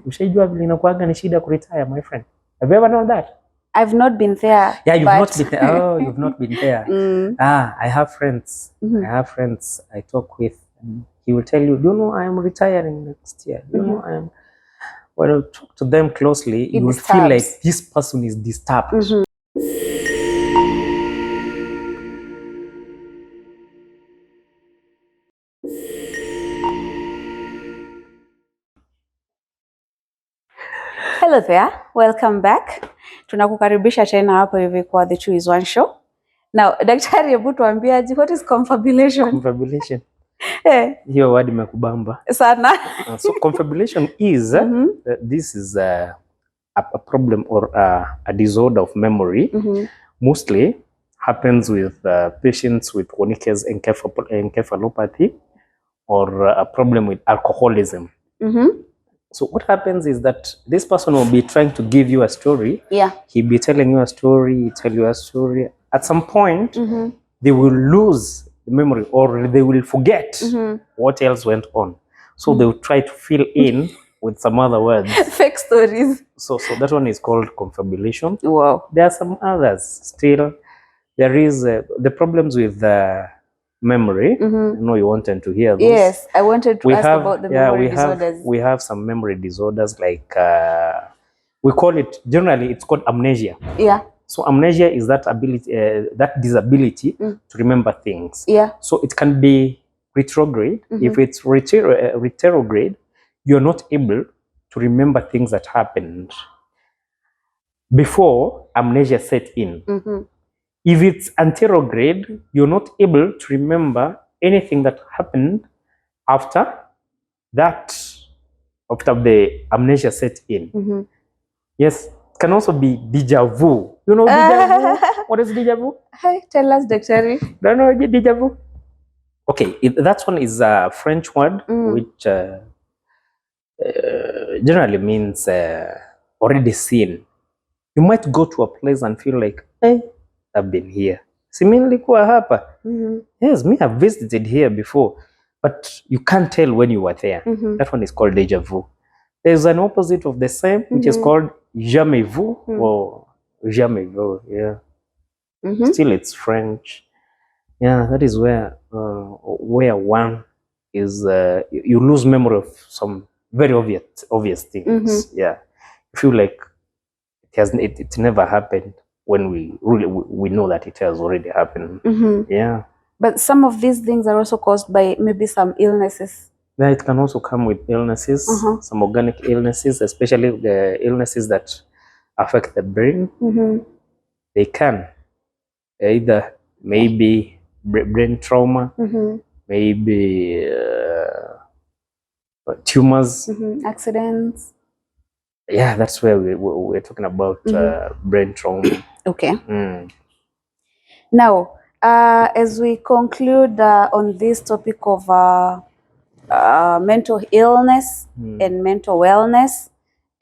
Ushajua vile inakuaga ni shida ku retire, my friend. Have you ever known that? I've not been there. Yeah, you've not been there. Oh, you've not been there. I have friends. I have friends I talk with. And he will tell you, do you know I am retiring next year? Do you know I am? When you talk to them closely, you will feel like this person is disturbed. Hello there, welcome back. Tunakukaribisha tena hapo hivi kwa The Two is One Show. Now, daktari, hebu tuambiaje, what is confabulation? Confabulation. Hiyo word imekubamba sana. So confabulation is this is a problem or a disorder of memory. Mostly happens with patients with Wernicke's encephalopathy or a problem with alcoholism. So what happens is that this person will be trying to give you a story. Yeah. He'll be telling you a story, tell you a story. At some point, they will lose the memory or they will forget what else went on. So they will try to fill in with some other words. Fake stories. So that one is called confabulation. Wow. There are some others still. There is the problems with memory. I know you wanted to hear those. Yes, I wanted to ask about the memory disorders. We have some memory disorders like we call it, generally it's called amnesia. Yeah. So amnesia is that ability, that disability to remember things. Yeah. So it can be retrograde. If it's retrograde, you're not able to remember things that happened before amnesia set in. If it's anterograde, you're not able to remember anything that happened after that, after the amnesia set in. Yes, it can also be déjà vu. You know déjà vu? What is déjà vu? Hey, tell us, Daktari. Don't know déjà vu? Okay, that one is a French word which generally means already seen. You might go to a place and feel like, hey, I've been here. Nilikuwa hapa. Yes, me have visited here before, but you can't tell when you were there. That one is called déjà vu. There's an opposite of the same, which is called jamais vu or jamais vu. Yeah. Still, it's French. Yeah, that is where one is you lose memory of some very obvious things. Yeah, you feel like it never happened when we know that it has already happened. Yeah. But some of these things are also caused by maybe some illnesses. Yeah, it can also come with illnesses, some organic illnesses, especially the illnesses that affect the brain. They can either maybe brain trauma, maybe tumors, accidents. Yeah, that's where we're talking about brain trauma. Okay. Now, as we conclude on this topic of mental illness and mental wellness,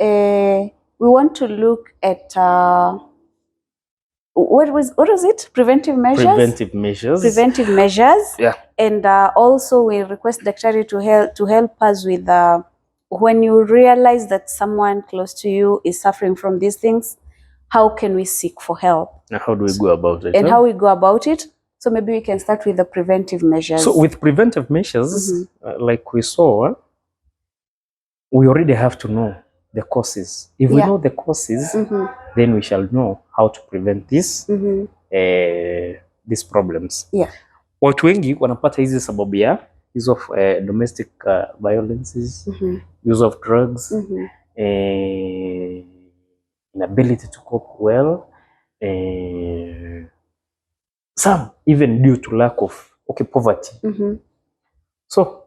we want to look at what was it? Preventive measures. Preventive measures. Preventive measures. Yeah. And also we request Daktari to help us with when you realize that someone close to you is suffering from these things, how can we seek for help? And how do we go about it? And how we go about it. So maybe we can start with the preventive measures. So with preventive measures, like we saw, we already have to know the causes. If we know the causes, then we shall know how to prevent these problems. Yeah. Watu wengi wanapata hizi sababu ya use of domestic violences, use of drugs, inability to cope well, some even due to lack of poverty. So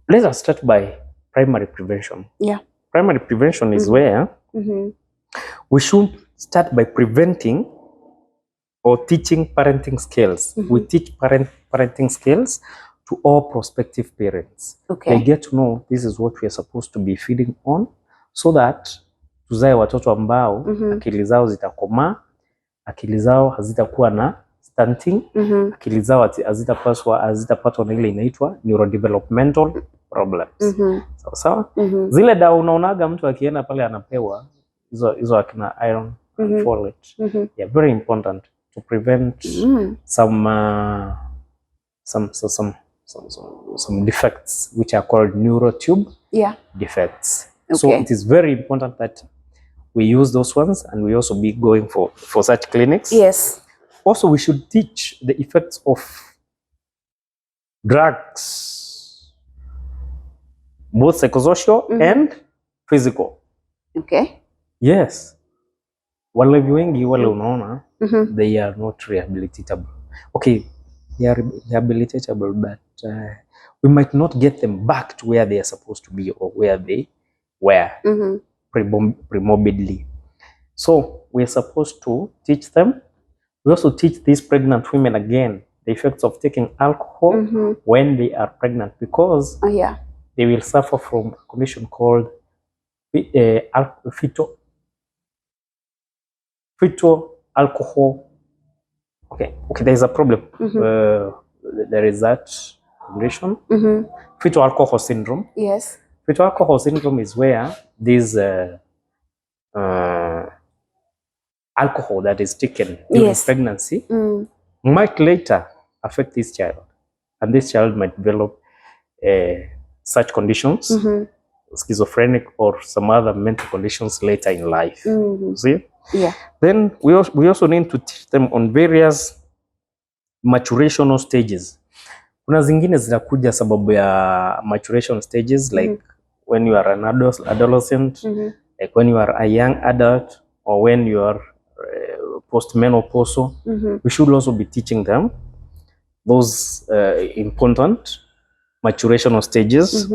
let us start by primary prevention. Yeah. Primary prevention is where we should start by preventing or teaching parenting skills. We teach parenting skills to all prospective parents. Okay. They get to know this is what we are supposed to be feeding on, so that tuzae watoto ambao akili zao zitakomaa, akili zao hazitakuwa na stunting, akili zao hazitapatwa na ile inaitwa neurodevelopmental problems. Sawa. Zile dawa unaonaga mtu akienda pale anapewa hizo akina iron and folate. Yeah, very important to prevent some defects which are called neurotube defects. Okay. So it is very important that we use those ones, and we also be going for such clinics. Yes. Also, we should teach the effects of drugs, both psychosocial and physical. Okay. Yes. Walevi wengi wale unaona, they are not rehabilitatable. Okay, they are rehabilitatable, but we might not get them back to where they are supposed to be or where they were premorbidly. So we're supposed to teach them. We also teach these pregnant women again the effects of taking alcohol when they are pregnant, because they will suffer from a condition called fetal alcohol. Okay, there's a problem. There is that condition, fetal alcohol syndrome. Yes. Fetal alcohol syndrome is where this alcohol that is taken during pregnancy might later affect this child, and this child might develop such conditions, schizophrenic or some other mental conditions later in life. See? Yeah. Then we also need to teach them on various maturational stages. Kuna zingine zinakuja sababu ya maturation stages, like when you are an adolescent, like when you are a young adult, or when you are postmenopausal. We should also be teaching them those important maturational stages.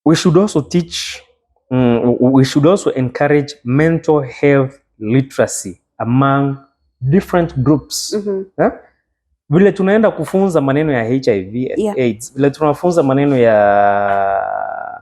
We should also teach, we should also encourage mental health literacy among different groups. Vile tunaenda kufunza maneno ya HIV and AIDS, vile tunafunza maneno ya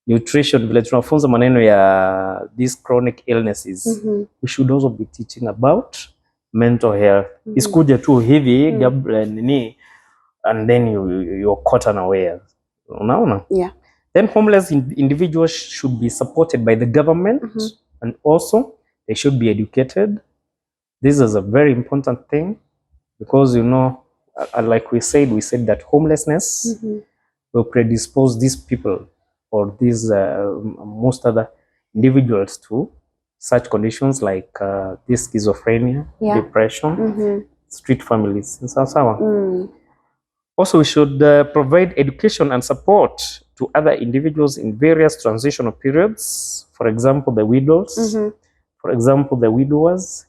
nutrition, vile tunafunza maneno ya these chronic illnesses, we should also be teaching about mental health. Isikuja tu hivi nini, and then you're caught unaware. Unaona? Yeah. Then homeless individuals should be supported by the government, and also they should be educated. This is a very important thing, because you know, like we said that homelessness will predispose these people or these most other individuals to such conditions like this schizophrenia, depression, street families, and so. Also, we should provide education and support to other individuals in various transitional periods. For example, the widows, for example, the widowers,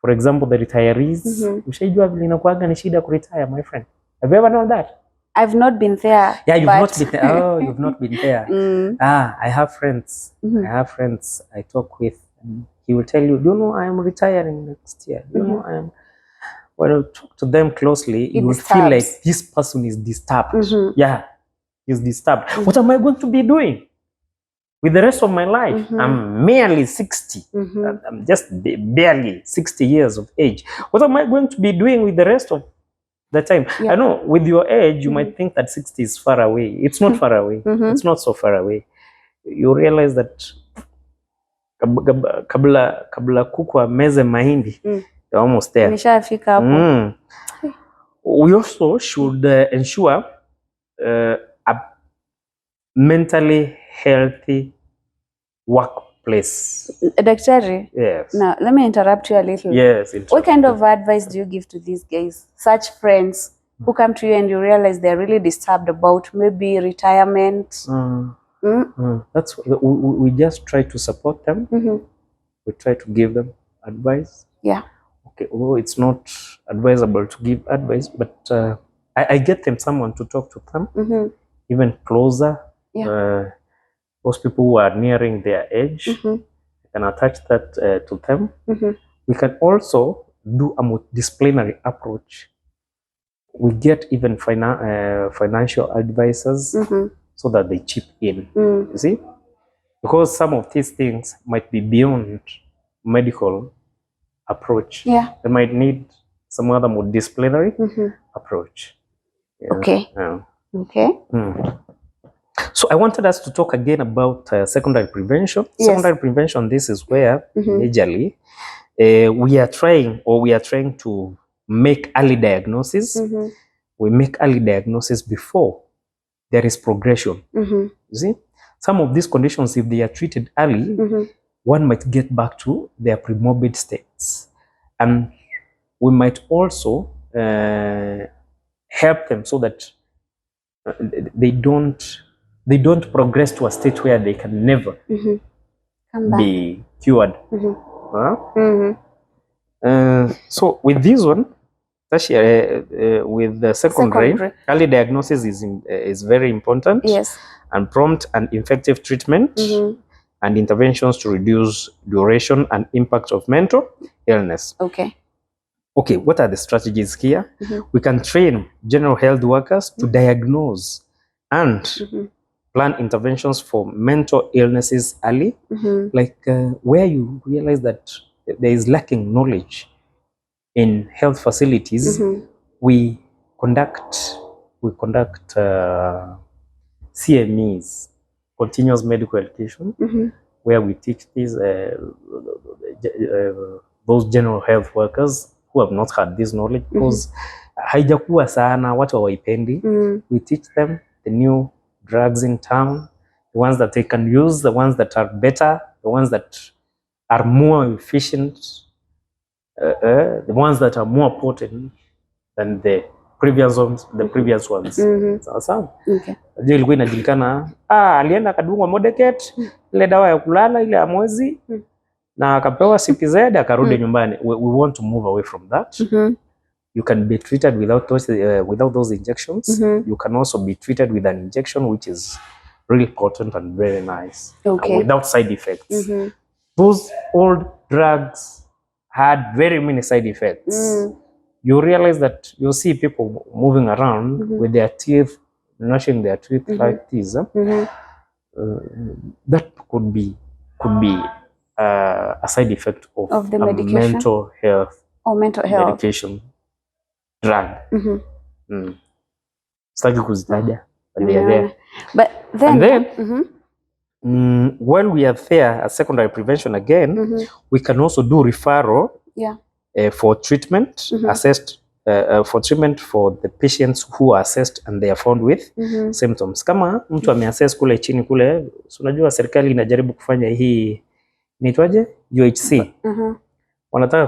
for example, the retirees. Ushaijua vile inakuwaga ni shida kuretire, my friend? Have you ever known that? I've not been there. Yeah, you've not been there. Oh, you've not been there. I have friends. I have friends I talk with. And he will tell you, do you know I am retiring next year? Do you know I am? When you talk to them closely, you will feel like this person is disturbed. Yeah, he's disturbed. What am I going to be doing with the rest of my life? I'm merely 60. I'm just barely 60 years of age. What am I going to be doing with the rest of the time? I know with your age, you might think that 60 is far away. It's not far away. It's not so far away. You realize that kabla kuku ameze mahindi, you're almost there. Nimeshafika hapo. We also should ensure a mentally healthy workplace. Daktari, yes. Now, let me interrupt you a little. Yes. What kind of advice do you give to these guys, such friends who come to you and you realize they're really disturbed about maybe retirement? That's we just try to support them. We try to give them advice. Yeah. Okay, although it's not advisable to give advice, but I get them someone to talk to them, even closer. Yeah. Those people who are nearing their age, I can attach that to them. We can also do a multidisciplinary approach. We get even financial advisors so that they chip in. You see, because some of these things might be beyond medical approach. Yeah. They might need some other multidisciplinary approach. Yeah. Okay. Yeah. Okay. So I wanted us to talk again about secondary prevention. Yes. Secondary prevention, this is where majorly we are trying to make early diagnosis. We make early diagnosis before there is progression. You see, some of these conditions, if they are treated early, one might get back to their premorbid states, and we might also help them so that they don't progress to a state where they can never be cured. So with this one, with the secondary, early diagnosis is very important. Yes. And prompt and effective treatment and interventions to reduce duration and impact of mental illness. Okay. Okay, what are the strategies here? We can train general health workers to diagnose and plan interventions for mental illnesses early, like where you realize that there is lacking knowledge in health facilities. We conduct CMEs, continuous medical education, where we teach these those general health workers who have not had this knowledge, because haijakuwa sana, watu hawaipendi. We teach them the new drugs in town, the ones that they can use, the ones that are better, the ones that are more efficient, the ones that are more potent than the previous ones. Sawa sawa. Okay. Je, ilikuwa inajulikana alienda akadungwa Modeket, ile dawa ya kulala ile ya mwezi na akapewa CPZ akarudi nyumbani. We want to move away from that. You can be treated without those injections. You can also be treated with an injection which is really potent and very nice, without side effects. Those old drugs had very many side effects. You realize that you see people moving around with their teeth, gnashing their teeth like this. That could be a side effect of the medication? Mental health medication drug. Sitaki kuzitaja. But then, while we are there as secondary prevention again, we can also do referral for treatment, assessed for treatment for the patients who are assessed and they are found with symptoms. Kama mtu ameassess kule chini kule, unajua serikali inajaribu kufanya hii inaitwaje? UHC. Wanataka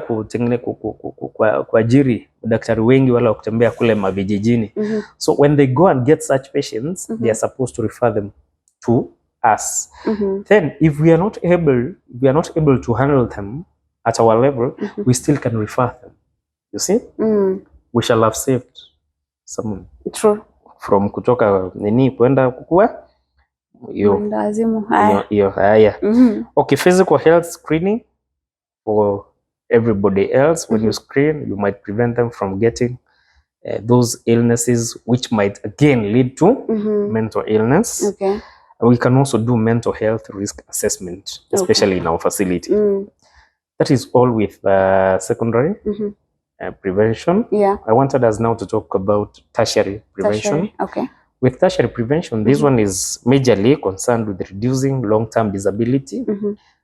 kuajiri daktari wengi wala kutembea kule mavijijini. So when they go and get such patients, they are supposed to refer them to us. Then if we are not able to handle them at our level, we still can refer them. You see? We shall have saved someone. True. From kutoka nini kwenda kukua hiyo haya. Okay, physical health screening for everybody else. When you screen, you might prevent them from getting those illnesses which might again lead to mental illness. Okay. We can also do mental health risk assessment, especially in our facility. That is all with secondary prevention. I wanted us now to talk about tertiary prevention. Okay. With tertiary prevention, this one is majorly concerned with reducing long-term disability.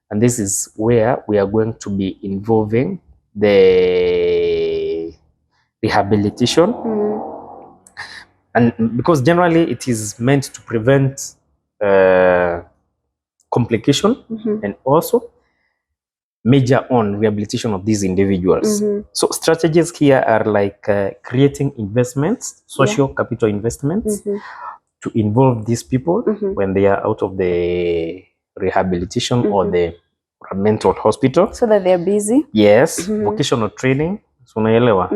And this is where we are going to be involving the rehabilitation. And because generally it is meant to prevent complication and also major on rehabilitation of these individuals. So strategies here are like creating investments, social capital investments to involve these people when they are out of the rehabilitation or the mental hospital. So that they are busy. Yes. Vocational training. So unaelewa.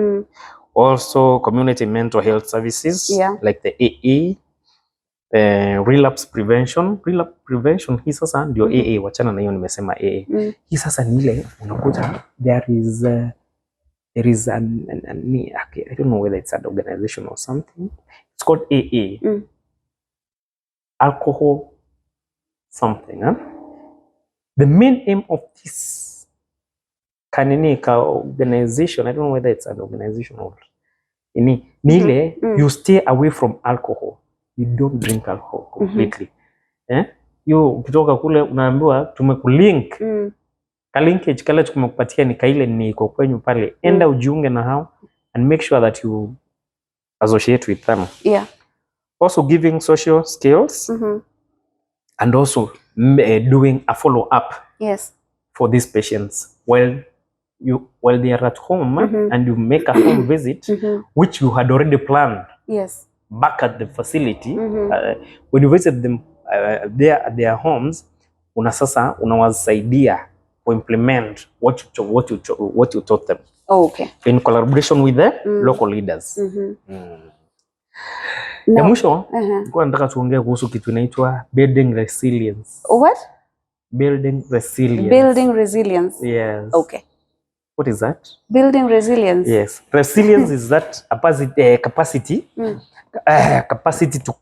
Also community mental health services like the AA. Relapse prevention. Relapse prevention hii sasa ndio AA, wachana na hiyo nimesema AA. Hii sasa ni ile unakuta there is an I don't know whether it's an organization or something. It's called AA. Alcohol something. The main aim of this organization, I don't know whether it's an organization or ni ile you stay away from alcohol. you don't drink alcohol completely. Yo ukitoka kule unaambiwa tumekulink. Ka linkage kale tumekupatia ni kaile niko kwenyu pale. Enda ujiunge na hao and make sure that you associate with them. Yeah. Also giving social skills and also doing a follow up. Yes. For these patients while they are at home and you make a home visit which you had already planned. Yes. Back at the facility when you visit them there at their homes, sasa unawasaidia to implement what you taught them. Oh, okay. In collaboration with the local leaders. Ya mwisho nilikuwa nataka tuongee kuhusu kitu inaitwa building resilience. What? Building resilience. Building resilience. Yes. Okay. What is that? Building resilience. Yes. Resilience is that capacity to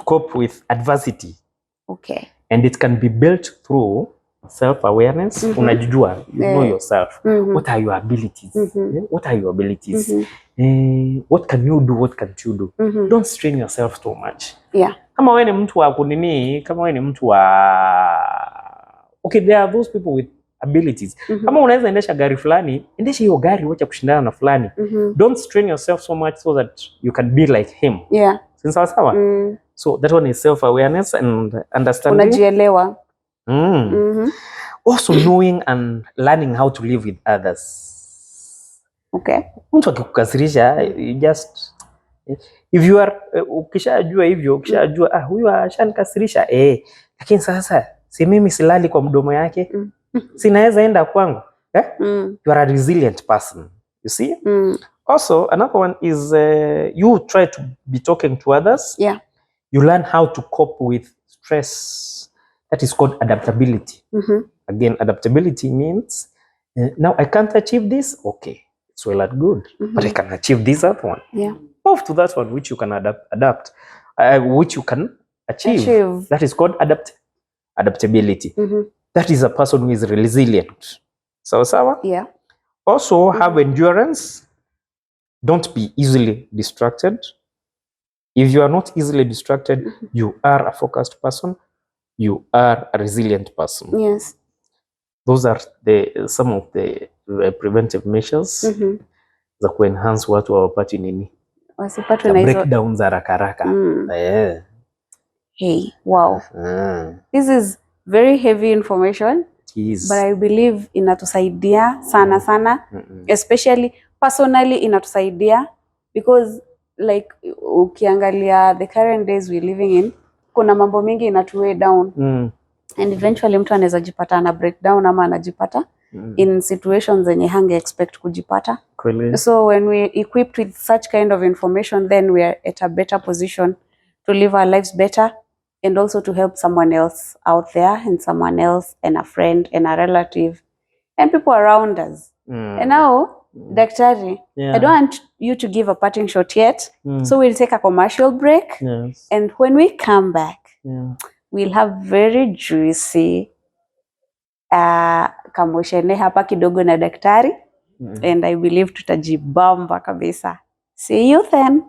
cope with adversity. Okay. And it can be built through self-awareness. Unajijua, you know yourself. What are your abilities? What are your abilities? What can you do? What can't you do? Don't strain yourself too much. Yeah. Kama wewe ni mtu wa kunini, kama wewe ni mtu wa okay, there are those people with abilities. Kama unaweza endesha gari fulani, endesha hiyo gari, wacha kushindana na fulani. Don't strain yourself so much so that you can be like him. Yeah. Sawa sawa. So that one is self-awareness and understanding. Unajielewa. Also knowing and learning how to live with others. Okay. Mtu akikukasirisha, you just if you are ukishajua hivyo, ukishajua huyu ashanikasirisha lakini sasa si mimi silali kwa mdomo yake. Sinaweza enda kwangu. You are a resilient person. You see? Also another one is you try to be talking to others. Yeah. You learn how to cope with stress. That is called adaptability. Again, adaptability means now I can't achieve this. Okay, it's well and good, but I can achieve this other one. Yeah. Move to that one which you can adapt, which you can achieve. That is called adaptability. That is a person who is resilient. Sawa? Yeah. Also have endurance. Don't be easily distracted. If you are not easily distracted, you are a focused person. You are a resilient person. Yes. Those are some of the preventive measures za kuenhance watu wapati nini? Wasipatwe na hizo breakdowns haraka. Hey, wow. This is very heavy information. Yes. But I believe inatusaidia sana. Especially personally inatusaidia because like ukiangalia the current days we're living in, kuna mambo mingi inatuweigh down. And eventually mtu anaweza jipata na breakdown ama anajipata in situations zenye hange expect kujipata. So when we equipped with such kind of information, then we are at a better position to live our lives better and also to help someone else out there and someone else and a friend and a relative and people around us. And now, Daktari, I don't want you to give a parting shot yet. So we'll take a commercial break. Yes. And when we come back, we'll have very juicy kamoshene hapa kidogo na daktari. And I believe tutajibamba kabisa. See you then.